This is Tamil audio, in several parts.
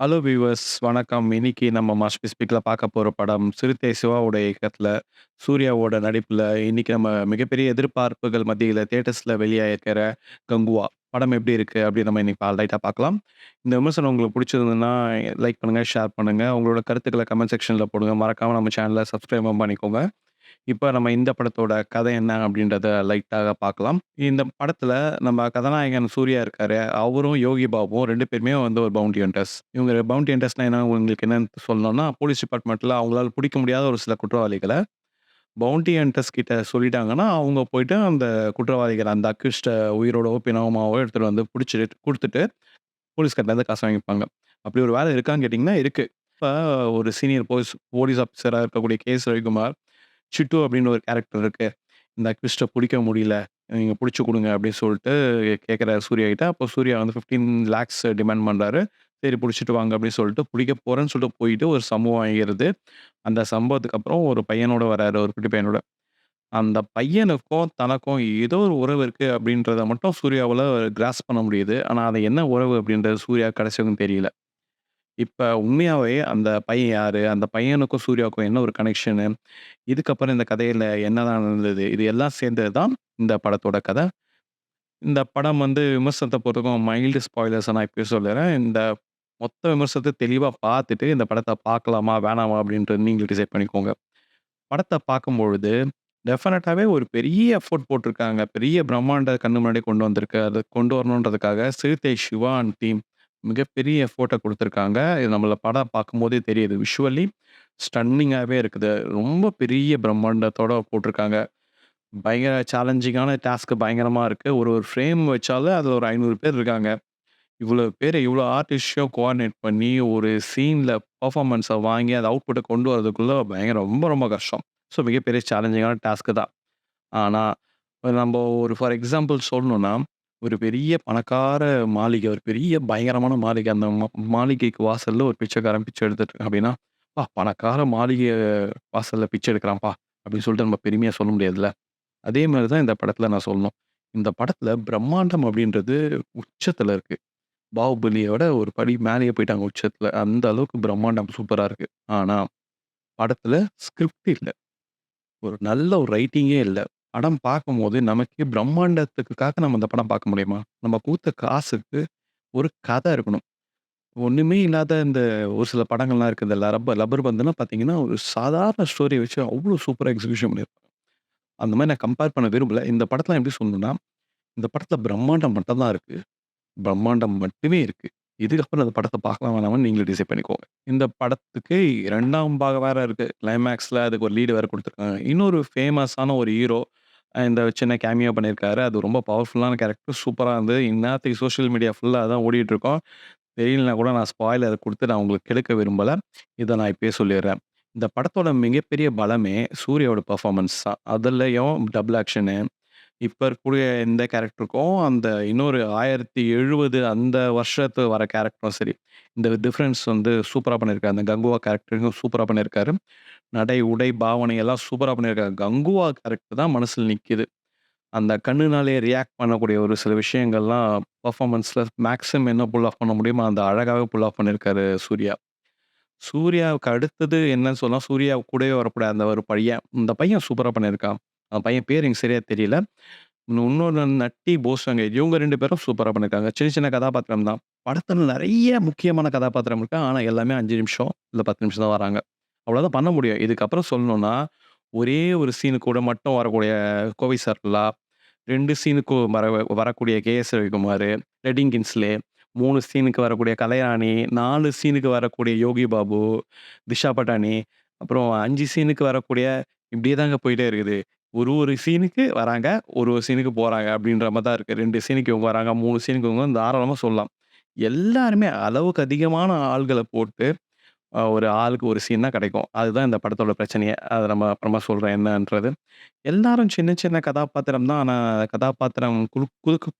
ஹலோ வியூவர்ஸ் வணக்கம். இன்னைக்கு நம்ம மாஸ்டர் ஸ்பீக்ல பார்க்க போற படம் சிறுத்தை சிவாவோட இயக்கத்துல, சூர்யாவோட நடிப்புல இன்னைக்கு நம்ம மிகப்பெரிய எதிர்பார்ப்புகள் மத்தியில தியேட்டர்ஸ்ல வெளியாகிருக்கிற கங்குவா. படம் எப்படி இருக்கு? அப்படின்னு நம்ம இன்னைக்கு லைட்டா பார்க்கலாம். இந்த விமர்சனம் உங்களுக்கு பிடிச்சிருந்ததுன்னா, லைக் பண்ணுங்க, ஷேர் பண்ணுங்க. உங்களோட கருத்துக்கள கமெண்ட் செக்ஷன்ல போடுங்க. மறக்காம நம்ம சேனல சப்ஸ்கிரைபும் பண்ணிக்கோங்க. இப்ப நம்ம இந்த படத்தோட கதை என்ன அப்படின்றத லைட்டாக பார்க்கலாம். இந்த படத்துல நம்ம கதாநாயகன் சூர்யா இருக்காரு. அவரும், யோகி பாபுவும் 2 பேருமே வந்து ஒரு பவுண்டி ஹண்டர்ஸ். இவங்க பவுண்டி ஹண்டர்ஸ்னா என்ன உங்களுக்கு என்னன்னு சொல்லணும்னா, போலீஸ் டிபார்ட்மெண்ட்ல அவங்களால பிடிக்க முடியாத ஒரு சில குற்றவாளிகள பவுண்டி ஹண்டர்ஸ் கிட்ட சொல்லிட்டாங்கன்னா, அவங்க போயிட்டு அந்த குற்றவாளிகள அந்த அக்யூஸ்ட உயிரோடவோ, பிணமாவோ எடுத்துட்டு வந்து புடிச்சுட்டு குடுத்துட்டு போலீஸ்கார்ட்டருந்து காசு வாங்கிப்பாங்க. அப்படி ஒரு வேலை இருக்கான்னு கேட்டீங்கன்னா, இருக்கு. இப்ப ஒரு சீனியர் போலீஸ் போலீஸ் ஆஃபீசரா இருக்கக்கூடிய கே.எஸ். ரவிக்குமார் சிட்டு அப்படின்னு ஒரு கேரக்டர் இருக்கு. இந்த அக்யூஸ்ட புடிக்க முடியல. நீங்க புடிச்சு குடுங்க அப்படின்னு சொல்லிட்டு கேட்கிறாரு சூர்யா கிட்ட. அப்போ சூர்யா வந்து 15 லேக்ஸ் டிமாண்ட் பண்றாரு. சரி புடிச்சிட்டு வாங்க அப்படின்னு சொல்லிட்டு புடிக்க போறேன்னு சொல்லிட்டு போயிட்டு ஒரு சம்பவம் ஆகிறது. அந்த சம்பவத்துக்கு அப்புறம் ஒரு பையனோட வராரு. ஒரு குட்டி பையனோட. அந்த பையனுக்கும் தனக்கும் ஏதோ ஒரு உறவு இருக்கு அப்படின்றத மட்டும் சூர்யாவால கிராஸ்ப் பண்ண முடியுது. ஆனா அது என்ன உறவு அப்படின்றது சூர்யாவுக்கு கடைசி வரைக்கும் தெரியல. இப்ப உண்மையாவே அந்த பையன் யாரு? அந்த பையனுக்கும் சூர்யாவுக்கும் என்ன ஒரு கனெக்ஷனு? இதுக்கப்புறம் இந்த கதையில என்னதான் நடந்தது? இது எல்லாம் சேர்ந்தது தான் இந்த படத்தோட கதை. இந்த படம் வந்து விமர்சனத்த பொறுத்தவரைக்கும் மைல்டு ஸ்பாய்லர்ஸ நான் இப்பயே சொல்லிர்றேன். இந்த மொத்த விமர்சனத்த தெளிவா பார்த்துட்டு, இந்த படத்த பார்க்கலாமா? வேணாமா? அப்படின்றது நீங்க டிசைட் பண்ணிக்கோங்க. படத்த பார்க்கும்பொழுது, டெஃபினட்டாவே ஒரு பெரிய எஃபோர்ட் போட்டிருக்காங்க. பெரிய பிரம்மாண்ட கண்ணு முன்னாடி கொண்டு வந்திருக்கு. அத கொண்டு வரணுன்றதுக்காக சிறுத்தை சிவா அண்ட் டீம் மிகப்பெரிய எஃபோர்ட்ட குடுத்துருக்காங்க. இது நம்மள படம் பார்க்கும்போதே தெரியுது. விஷுவலி ஸ்டன்னிங்காவே இருக்குது. ரொம்ப பெரிய பிரம்மாண்டத்தோட போட்டிருக்காங்க. பயங்கர சேலஞ்சிங்கான டாஸ்க் பயங்கரமா இருக்கு. ஒரு ஒரு ஃப்ரேம் வச்சாலும் அதுல ஒரு 500 பேர் இருக்காங்க. இவ்வளோ பேர இவ்வளோ ஆர்டிஸ்ட்ஸயும் கோஆர்டினேட் பண்ணி ஒரு சீன்ல பெர்ஃபார்மன்ஸ வாங்கி அத அவுட்புட்ட கொண்டு வரதுக்குள்ள பயங்கர ரொம்ப ரொம்ப கஷ்டம். ஸோ மிகப்பெரிய சேலஞ்சிங்கான டாஸ்க் தான். ஆனா, நம்ப ஒரு ஃபார் எக்ஸாம்பிள் சொல்லணும்னா, ஒரு பெரிய பணக்கார மாளிகை, ஒரு பெரிய பயங்கரமான மாளிகை. அந்த மாளிகைக்கு வாசல்ல ஒரு பிச்சைக்காரன் பிச்சை எடுத்துட்டு இருக்கான் அப்படின்னா, பணக்கார மாளிகை வாசல்ல பிச்சை எடுக்கிறான்ப்பா" அப்படின்னு சொல்லிட்டு நம்ம பெருமையா சொல்ல முடியாதுல்ல. அதே மாரி தான் இந்த படத்துல நான் சொல்லணும். இந்த படத்துல பிரம்மாண்டம் அப்படின்றது உச்சத்துல இருக்கு. பாகுபலியோட ஒரு படி மேலேயே போயிட்டாங்க உச்சத்துல. அந்த அளவுக்கு பிரம்மாண்டம் சூப்பரா இருக்கு. ஆனா, படத்துல ஸ்கிரிப்ட் இல்ல. ஒரு நல்ல ஒரு ரைட்டிங்கே இல்ல. படம் பார்க்கும்போது நமக்கே பிரம்மாண்டத்துக்காக நம்ம அந்த படம் பார்க்க முடியுமா? நம்ம குடுத்த காசுக்கு ஒரு கதை இருக்கணும். ஒண்ணுமே இல்லாத இந்த ஒரு சில படங்கள்லாம் இருக்கு. இந்த லப்பர் பந்துலாம் பார்த்தீங்கன்னா, ஒரு சாதாரண ஸ்டோரிய வச்சு அவ்ளோ சூப்பரா எக்ஸிகியூஷன் பண்ணியிருப்பாங்க. அந்த மாரி நான் கம்பேர் பண்ண விரும்பல. இந்த படத்துல எப்படி சொல்லணும்னா, இந்த படத்துல பிரம்மாண்டம் மட்டும் தான் இருக்கு. பிரம்மாண்டம் மட்டுமே இருக்கு. இதுக்கப்புறம் அந்த படத்த பார்க்கலாம் வேணாமான்னு நீங்களே டிசைட் பண்ணிக்கோங்க. இந்த படத்துக்கு 2ஆம் பாகம் வேற இருக்கு. கிளைமாக்ஸ்ல அதுக்கு ஒரு லீடு வேற குடுத்துருக்காங்க. இன்னொரு ஃபேமஸான ஒரு ஹீரோ இந்த சின்ன கேமியோ பண்ணியிருக்காரு. அது ரொம்ப பவர்ஃபுல்லான கேரக்டர். சூப்பரா இருந்தது. இந்நேரத்துக்கு சோசியல் மீடியா ஃபுல்லா அதான் ஓடிட்டுருக்கும். தெரியலனா கூட நான் ஸ்பாய்லர் குடுத்து நான் உங்களுக்கு கெடுக்க விரும்பல. இத நான் இப்பயே சொல்லிர்றேன். இந்த படத்தோட மிகப்பெரிய பலமே சூர்யாவோட பெர்ஃபார்மன்ஸ் தான். அதுலயும் டபுள் ஆக்ஷனு இப்ப இருக்கக்கூடிய இந்த கேரக்டருக்கும், அந்த இன்னொரு 1070 அந்த வருஷத்து வர கேரக்டரும் சரி, இந்த டிஃபரன்ஸ் வந்து சூப்பரா பண்ணியிருக்காரு. அந்த கங்குவா கேரக்டரையும் சூப்பரா பண்ணியிருக்காரு. நடை, உடை, பாவனை எல்லாம் சூப்பரா பண்ணியிருக்காரு. கங்குவா கேரக்டர் தான் மனசுல நிக்குது. அந்த கண்ணுனாலே ரியாக்ட் பண்ணக்கூடிய ஒரு சில விஷயங்கள்லாம் பெர்ஃபார்மன்ஸ்ல மேக்ஸிமம் என்ன புல் ஆஃப் பண்ண முடியுமோ, அந்த அழகாவே புல் ஆஃப் பண்ணியிருக்காரு சூர்யா. சூர்யாவுக்கு அடுத்தது என்னன்னு சொல்லலாம், சூர்யா கூடவே வரக்கூடிய அந்த ஒரு பையன். இந்த பையன் சூப்பரா பண்ணியிருக்கான். அந்த பையன் பேர் எனக்கு சரியா தெரியல. இன்னொன்னு நட்டி, போஸ்டங்கேஜ் இவங்க 2 பேரும் சூப்பரா பண்ணியிருக்காங்க. சின்ன சின்ன கதாபாத்திரம் தான். படத்துல நெறைய முக்கியமான கதாபாத்திரம் இருக்கு. ஆனா எல்லாமே 5 நிமிஷம், இல்ல 10 நிமிஷம் தான் வராங்க. அவ்வளோதான் பண்ண முடியும். இதுக்கப்புறம் சொல்லணும்னா, ஒரே ஒரு சீனு கூட மட்டும் வரக்கூடிய கோவை சரளா, 2 சீனுக்கு வரக்கூடிய கே.எஸ். ரவிக்குமாரு, ரெட்டிங் கின்ஸ்லே, 3 சீனுக்கு வரக்கூடிய கலைராணி, 4 சீனுக்கு வரக்கூடிய யோகி பாபு, திஷா பட்டானி, அப்புறம் 5 சீனுக்கு வரக்கூடிய இப்படியே தாங்க போயிட்டே இருக்குது. ஒரு ஒரு சீனுக்கு வராங்க, ஒரு ஒரு சீனுக்கு போறாங்க அப்படின்ற மாரி தான் இருக்கு. 2 சீனுக்கு இவங்க வராங்க, 3 சீனுக்கு இவங்க தாராளமா சொல்லலாம். எல்லாருமே அளவுக்கு அதிகமான ஆள்கள போட்டு ஒரு ஆளுக்கு ஒரு சீன் தான் கிடைக்கும். அதுதான் இந்த படத்தோட பிரச்சனையே. அத நம்ம அப்புறமா சொல்றேன் என்னன்றது. எல்லாரும் சின்ன சின்ன கதாபாத்திரம் தான். ஆனா கதாபாத்திரம்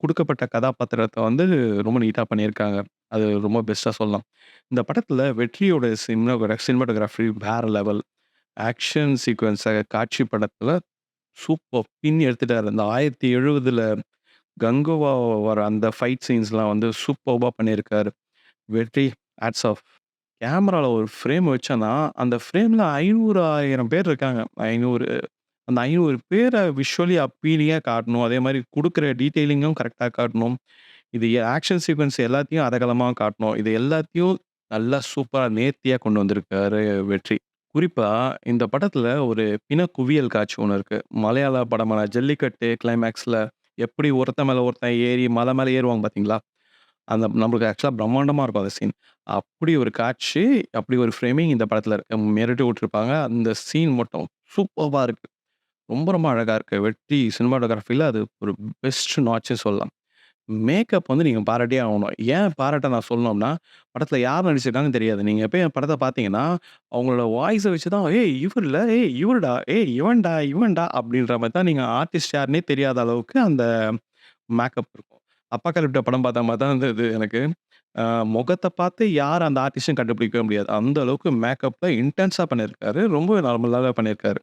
குடுக்கப்பட்ட கதாபாத்திரத்த வந்து ரொம்ப நீட்டா பண்ணியிருக்காங்க. அது ரொம்ப பெஸ்ட்டா சொல்லலாம். இந்த படத்துல வெற்றியோட சினிமாட்டோகிராஃபி வேற லெவல். ஆக்ஷன் சீக்வென்ஸ காட்சி படத்துல சூப்பர் பின்னி எடுத்துட்டாரு. அந்த 1070ல கங்குவா வர அந்த ஃபைட் சீன்ஸ்லாம் வந்து சூப்பர்பா பண்ணியிருக்காரு. வெற்றி ஹேட்ஸ் ஆஃப். கேமரால ஒரு ஃப்ரேம் வச்சேன்னா, அந்த ஃப்ரேம்ல 500, 1000 பேர் இருக்காங்க. 500 அந்த 500 பேர விஷுவலி அப்பீலிங்கா காட்டணும். அதே மாரி குடுக்குற டீட்டெயிலிங்கும் கரெக்ட்டா காட்டணும். இது ஆக்ஷன் சீக்வென்ஸ் எல்லாத்தையும் அதகலமா காட்டணும். இது எல்லாத்தையும் நல்லா சூப்பரா நேர்த்தியா கொண்டு வந்திருக்காரு வெற்றி. குறிப்பா இந்த படத்துல ஒரு பிணக்குவியல் காட்சி ஒண்ணு இருக்கு. மலையாள படமான ஜல்லிக்கட்டு கிளைமாக்ஸ்ல எப்படி ஒருத்தன் மேல ஒருத்தன் ஏறி மலை மேல ஏறுவாங்க பார்த்தீங்களா? அந்த நம்மளுக்கு ஆக்சுவலா பிரம்மாண்டமா இருக்கும் அந்த சீன். அப்படி ஒரு காட்சி, அப்படி ஒரு ஃப்ரேமிங் இந்த படத்துல இருக்கு. மிரட்டி விட்டுருப்பாங்க. அந்த சீன் மட்டும் சூப்பர்பா இருக்கு. ரொம்ப ரொம்ப அழகா இருக்கு. வெற்றி சினிமாட்டோகிராஃபில அது ஒரு பெஸ்ட் நாட்ச்ன்னு சொல்லலாம். மேக்கப் வந்து நீங்க பாராட்டியே ஆகணும். ஏன் பாராட்ட நான் சொல்லணும்னா, படத்துல யார் நடிச்சிருக்காங்கன்னு தெரியாது. நீங்க போய் படத்த பார்த்தீங்கன்னா, அவங்களோட வாய்ஸ வச்சு தான், "ஏய் இவர்ல, ஏய் இவருடா, ஏய் இவன்டா, இவன்டா" அப்படின்ற மாரி தான் நீங்க ஆர்டிஸ்ட் யாருன்னே தெரியாத அளவுக்கு அந்த மேக்கப் இருக்கும். அப்பா கருப்பிட்ட படம் பார்த்த மாரி தான் இருந்தது எனக்கு. அ முகத்த பார்த்து யார் அந்த ஆர்டிஸ்ட்ன்னு கண்டுபிடிக்கவே முடியாது. அந்த அளவுக்கு மேக்கப்ல இன்டென்ஸா பண்ணியிருக்காரு. ரொம்பவே நார்மலாவே பண்ணியிருக்காரு.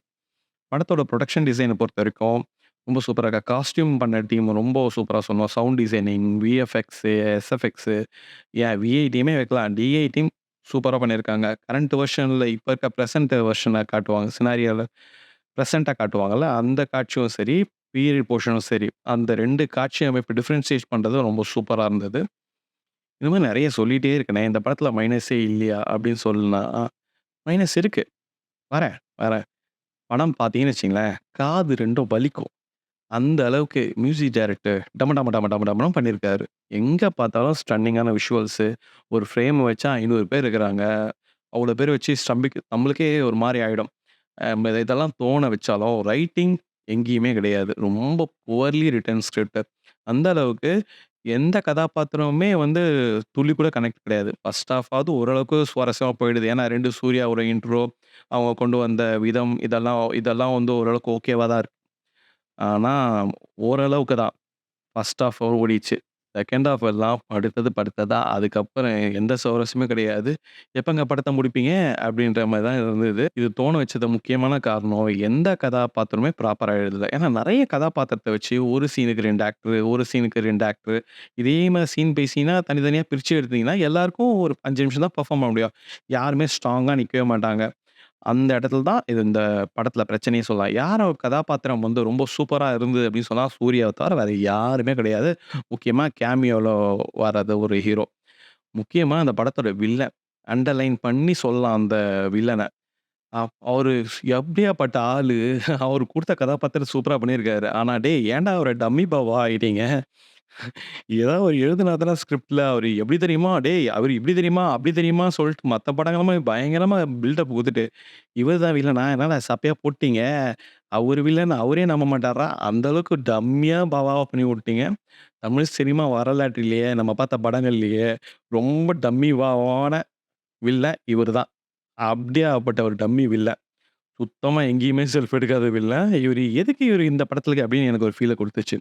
படத்தோட புரொடக்ஷன் டிசைன பொறுத்தவரைக்கும் ரொம்ப சூப்பரா இருக்கா. காஸ்டியூம் பண்ண டீம் ரொம்ப சூப்பரா சொன்னோம். சவுண்ட் டிசைனிங், விஎஃப்எக்ஸு, எஸ்எஃப்எக்ஸு ஏன் விஐ டீமே வைக்கலாம். டிஐ டீம் சூப்பரா பண்ணியிருக்காங்க. கரண்ட் வெர்ஷன்ல இப்ப இருக்க பிரசன்ட் வெர்ஷன காட்டுவாங்க. சினாரியோல பிரசன்ட்டா காட்டுவாங்கல்ல, அந்த காட்சியும் சரி, பீரியட் போர்ஷனும் சரி, அந்த 2 காட்சி அமைப்பு டிஃபரன்ஷியேட் பண்றது ரொம்ப சூப்பரா இருந்தது. இந்த மாரி நெறைய சொல்லிட்டே இருக்கனே. இந்த படத்துல மைனஸே இல்லையா? அப்படின்னு சொன்னா, மைனஸ் இருக்கு. வரேன், வரேன். படம் பார்த்தீங்கன்னு வச்சுக்கங்களேன், காது 2ம் வலிக்கும். அந்த அளவுக்கு மியூசிக் டைரக்டர் டம டம டம டம டமன்னு பண்ணியிருக்காரு. எங்க பார்த்தாலும் ஸ்டன்னிங்கான விஷுவல்ஸு. ஒரு ஃப்ரேம் வச்சா 500 பேர் இருக்கிறாங்க. அவ்வளோ பேர் வச்சு நம்மளுக்கே ஒரு மாரி ஆயிடும். இதெல்லாம் தோண வச்சாலும், ரைட்டிங் எங்கேயுமே கிடையாது. ரொம்ப புவர்லி ரிட்டன் ஸ்கிரிப்ட். அந்த அளவுக்கு எந்த கதாபாத்திரமுமே வந்து துளி கூட கனெக்ட் கிடையாது. ஃபர்ஸ்ட் ஹாஃபாவது ஓரளவுக்கு சுவாரஸ்யமா போயிடுது. ஏன்னா 2 சூர்யாவோட இன்ட்ரோ, அவங்க கொண்டு வந்த விதம் இதெல்லாம் இதெல்லாம் வந்து ஓரளவுக்கு ஓகேவா தான் இருக்கு. ஆனா, ஓரளவுக்கு தான். ஃபர்ஸ்ட் ஹாஃப் ஓடிச்சு. செகண்ட் ஹாஃப் எல்லாம் படுத்தது படுத்ததா. அதுக்கப்புறம் எந்த சுவாரஸ்யமும் கிடையாது. "எப்பங்க படத்த முடிப்பீங்க?" அப்படின்ற மாரி தான் இருந்தது. இது தோண வச்சது முக்கியமான காரணம், எந்த கதாபாத்திரமுமே ப்ராப்பரா எழுதல. ஏன்னா நெறைய கதாபாத்திரத்த வச்சு ஒரு சீனுக்கு 2 ஆக்டர், ஒரு சீனுக்கு 2 ஆக்டர். இதே மாரி சீன் பை சீனா தனித்தனியா பிரிச்சு எடுத்தீங்கன்னா, எல்லாருக்கும் ஒரு 5 நிமிஷம் தான் பெர்ஃபார்ம் பண்ண முடியும். யாருமே ஸ்ட்ராங்கா நிக்கவே மாட்டாங்க. அந்த இடத்துல தான் இது இந்த படத்துல பிரச்சனையே சொல்லலாம். யார் அவர் கதாபாத்திரம் வந்து ரொம்ப சூப்பரா இருந்தது அப்படின்னு சொன்னா, சூர்யாவ தவிர வேற யாருமே கிடையாது. முக்கியமா கேமியோல வர்றது ஒரு ஹீரோ. முக்கியமா அந்த படத்தோட வில்லன். அண்டர்லைன் பண்ணி சொல்லலாம் அந்த வில்லன. அவரு எப்படியாப்பட்ட ஆளு? அவரு குடுத்த கதாபாத்திரம் சூப்பரா பண்ணியிருக்காரு. ஆனா டேய் ஏன்டா அவர டம்மி பாவா ஆயிட்டீங்க? ஏதாவது ஒரு எழுதுனா தானே ஸ்கிரிப்ட்ல அவரு எப்படி தெரியுமா? டேய் அவரு இப்படி தெரியுமா? அப்படி தெரியுமா? சொல்லிட்டு மத்த படங்கள்லாம் பயங்கரமா பில்டப் குடுத்துட்டு, இவர் தான் வில்லனா? என்னடா சப்பையா போட்டீங்க? அவரு வில்லன் அவரே நம்ப மாட்டாரா? அந்த அளவுக்கு டம்மியா பாவாவா பண்ணி விட்டீங்க. தமிழ் சினிமா வரலாற்றிலேயே நம்ம பார்த்த படங்கள்லயே ரொம்ப டம்மி பாவாவான வில்லன் இவரு தான். அப்படியாப்பட்ட ஒரு டம்மி வில்லன். சுத்தமா எங்கேயுமே செல்ஃப் எடுக்காத வில்லன். இவரு எதுக்கு இந்த படத்துலக்கு அப்படின்னு எனக்கு ஒரு ஃபீல குடுத்துச்சு.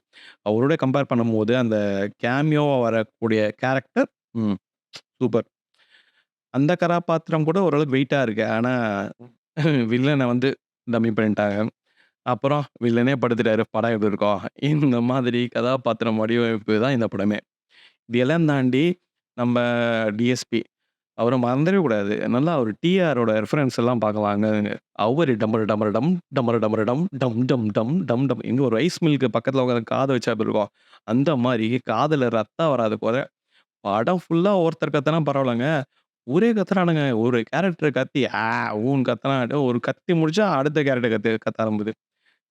அவரோட கம்பேர் பண்ணும்போது அந்த கேமியோவா வரக்கூடிய கேரக்டர் ம் சூப்பர். அந்த கதாபாத்திரம் கூட ஓரளவுக்கு வெயிட்டா இருக்கு. ஆனா வில்லன வந்து டம்மி பண்ணிட்டாங்க. அப்புறம் வில்லனே படுத்துட்டாரு. படம் எப்படி இருக்கும்? இந்த மாதிரி கதாபாத்திரம் வடிவமைப்பு தான் இந்த படமே. இது எல்லாம் தாண்டி நம்ம டிஎஸ்பி அவர மறந்துடவே கூடாது. நல்லா ஒரு டிஆரோட ரெஃபரன்ஸ் எல்லாம் பார்க்கலாங்க. அவரு டமரு டமரு டம், டமரு டமரு டம், டம் டம் டம் டம் டம் எங்க ஒரு ரைஸ் மில்லுக்கு பக்கத்துல உட்காந்து காத வச்சா எப்படி இருக்கும்? அந்த மாரி காதுல ரத்தம் வராத கொற, படம் ஃபுல்லா ஒருத்தர் கத்துனா பரவாயில்லங்க. ஊரே கத்துறானுங்க. ஒரு கேரக்டர் கத்தி ஊன்னு கத்துனா, ஒரு கத்தி முடிச்சா அடுத்த கேரக்டர் கத்த ஆரம்பிக்குது.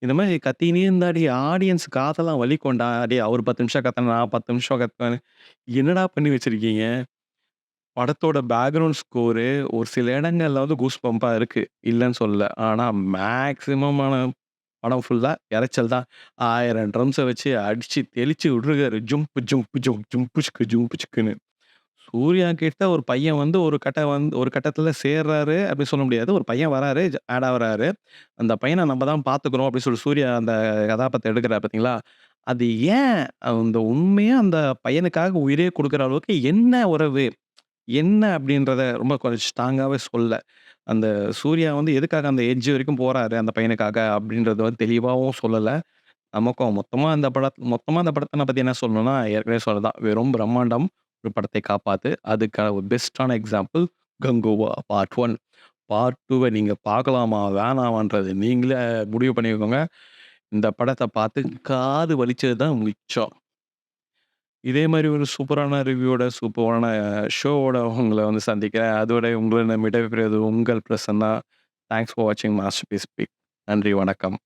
இந்த மாரி கத்தினே இருந்தாடி ஆடியன்ஸ் காதெல்லாம் வலிக்கும்டா. டேய் அவரு 10 நிமிஷம் கத்துனா, நான் 10 நிமிஷம் கத்துவேன்னு. என்னடா பண்ணி வச்சிருக்கீங்க? படத்தோட பேக்கிரவுண்ட் ஸ்கோரு ஒரு சில இடங்கள்ல வந்து கூஸ் பம்பா இருக்கு. இல்லன்னு சொல்லல. ஆனா மேக்ஸிமமான படம் ஃபுல்லா இரைச்சல் தான். 1000 ட்ரம்ஸ வச்சு அடிச்சு தெளிச்சு விட்டுருக்காரு. ஜும்ப் ஜும்ப் ஜும்ப் ஜும்புச்க்கு ஜும்புச்க்குன்னு. சூர்யா கிட்ட ஒரு பையன் வந்து ஒரு கட்டத்துல சேர்றாரு அப்படின்னு சொல்ல முடியாது. ஒரு பையன் வராரு, ஆட் ஆவுறாரு. அந்த பையன நம்ம தான் பார்த்துக்கிறோம் அப்படின்னு சொல்லி சூர்யா அந்த கதாபாத்திரம் எடுக்குறாரு பார்த்தீங்களா? அது ஏன் அந்த உண்மையா அந்த பையனுக்காக உயிரே குடுக்குற அளவுக்கு என்ன உறவு? என்ன அப்படின்றத ரொம்ப கொஞ்சம் ஸ்ட்ராங்காவே சொல்லல. அந்த சூர்யா வந்து எதுக்காக அந்த எட்ஜ் வரைக்கும் போறாரு அந்த பையனுக்காக அப்படின்றத வந்து தெளிவாவும் சொல்லல. நமக்கும் மொத்தமா அந்த படத்த நான் பத்தி என்ன சொல்லணும்னா, ஏற்கனவே சொன்னது தான். வெறும் பிரம்மாண்டம். ஒரு படத்தை காப்பாத்து. அதுக்கான ஒரு பெஸ்ட்டான எக்ஸாம்பிள் கங்குவா பார்ட் 1. பார்ட் 2வ நீங்க பார்க்கலாமா? வேணாமான்றது நீங்களே முடிவு பண்ணிக்கோங்க. இந்த படத்த பார்த்து காது வலிச்சது தான் மிச்சம். இதே மாரி ஒரு சூப்பரான ரிவ்யூவோட, சூப்பரான ஷோவோட உங்கள வந்து சந்திக்கிறேன். அதுவரை உங்களிடம் விடைபெறுவது உங்கள் பிரசன்னா. தேங்க்ஸ் ஃபார் வாட்சிங் மாஸ்டர்பீஸ் ஸ்பீக். நன்றி, வணக்கம்.